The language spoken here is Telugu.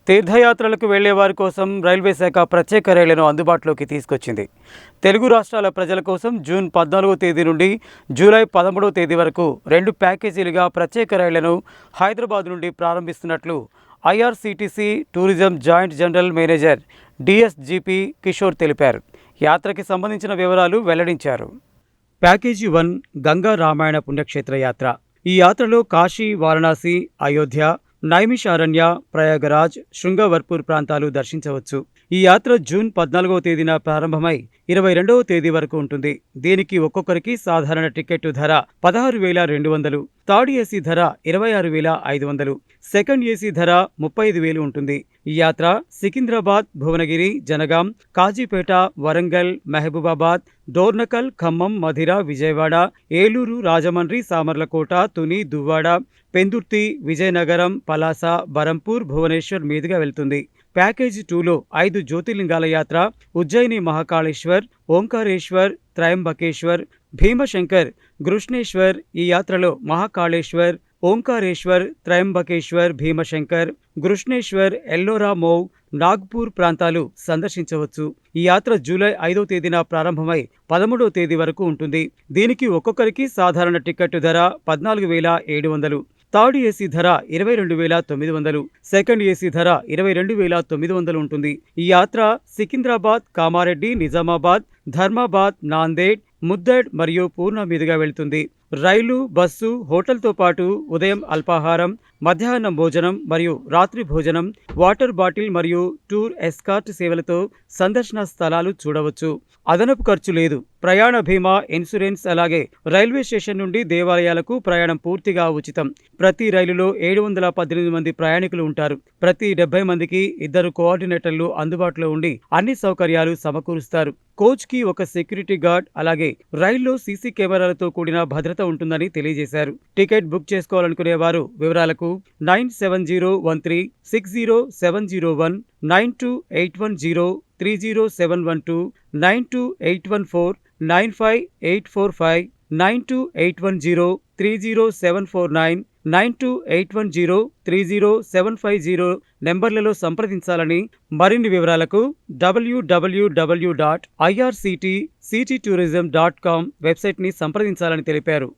తీర్థయాత్రలకు వెళ్లే వారి కోసం రైల్వే శాఖ ప్రత్యేక రైళ్లను అందుబాటులోకి తీసుకొచ్చింది. తెలుగు రాష్ట్రాల ప్రజల కోసం జూన్ 14వ తేదీ నుండి జూలై 13వ తేదీ వరకు 2 ప్యాకేజీలుగా ప్రత్యేక రైళ్లను హైదరాబాద్ నుండి ప్రారంభిస్తున్నట్లు IRCTC tourism joint general manager DSGP Kishore తెలిపారు. యాత్రకి సంబంధించిన వివరాలు వెల్లడించారు. ప్యాకేజీ 1 గంగా రామాయణ పుణ్యక్షేత్ర యాత్ర. ఈ యాత్రలో కాశీ, వారణాసి, అయోధ్య, నైమిషారణ్య, ప్రయాగరాజ్, శృంగవర్పూర్ ప్రాంతాలు దర్శించవచ్చు. ఈ యాత్ర జూన్ 14వ తేదీన ప్రారంభమై 22వ తేదీ వరకు ఉంటుంది. దీనికి ఒక్కొక్కరికి సాధారణ టికెట్ ధర 16,200, థర్డ్ ఏసీ ధర 26,500, సెకండ్ ఏసీ ధర 35,000 ఉంటుంది. ఈ యాత్ర సికింద్రాబాద్, భువనగిరి, జనగాం, కాజీపేట, వరంగల్, మహబూబాబాద్, డోర్నకల్, ఖమ్మం, మధిర, విజయవాడ, ఏలూరు, రాజమండ్రి, సామర్లకోట, తుని, దువ్వాడ, పెందుర్తి, విజయనగరం, పలాస, బరంపూర్, భువనేశ్వర్ మీదుగా వెళ్తుంది. ప్యాకేజీ 2లో 5 జ్యోతిర్లింగాల యాత్ర ఉజ్జయిని మహాకాళేశ్వర్, ఓంకారేశ్వర్, త్రయంబకేశ్వర్, భీమశంకర్, గృష్ణేశ్వర్. ఈ యాత్రలో మహాకాళేశ్వర్, ఓంకారేశ్వర్, త్రయంబకేశ్వర్, భీమశంకర్, గృష్ణేశ్వర్, ఎల్లోరా మోవ్, నాగ్పూర్ ప్రాంతాలు సందర్శించవచ్చు. ఈ యాత్ర జూలై 5వ తేదీన ప్రారంభమై 13వ తేదీ వరకు ఉంటుంది. దీనికి ఒక్కొక్కరికి సాధారణ టికెట్ ధర 14,700, థర్డ్ ఏసీ ధర 22,900, సెకండ్ ఏసీ ధర 22,900 ఉంటుంది. ఈ యాత్ర సికింద్రాబాద్, కామారెడ్డి, నిజామాబాద్, ధర్మాబాద్, నాందేడ్, ముద్దడ్ మరియు పూర్ణ మీదుగా వెళ్తుంది. రైలు, బస్సు, హోటల్తో పాటు ఉదయం అల్పాహారం, మధ్యాహ్నం భోజనం మరియు రాత్రి భోజనం, వాటర్ బాటిల్ మరియు టూర్ ఎస్కార్ట్ సేవలతో సందర్శన స్థలాలు చూడవచ్చు. అదనపు ఖర్చు లేదు. ప్రయాణ బీమా, ఇన్సూరెన్స్, అలాగే రైల్వే స్టేషన్ నుండి దేవాలయాలకు ప్రయాణం పూర్తిగా ఉచితం. ప్రతి రైలులో 718 మంది ప్రయాణికులు ఉంటారు. ప్రతి 70 మందికి 2 కోఆర్డినేటర్లు అందుబాటులో ఉండి అన్ని సౌకర్యాలు సమకూరుస్తారు. కోచ్కి ఒక సెక్యూరిటీ గార్డ్, అలాగే రైల్లో సీసీ కెమెరాలతో కూడిన భద్రత ఉంటుందని తెలియజేశారు. టికెట్ బుక్ చేసుకోవాలనుకునే వారు వివరాలకు 9701360701, 9281030712, 9281495845, 9281030749, 9281030750 నెంబర్లలో సంప్రదించాలని, మరిన్ని వివరాలకు www.irctcttourism.com వెబ్సైట్ని సంప్రదించాలని తెలిపారు.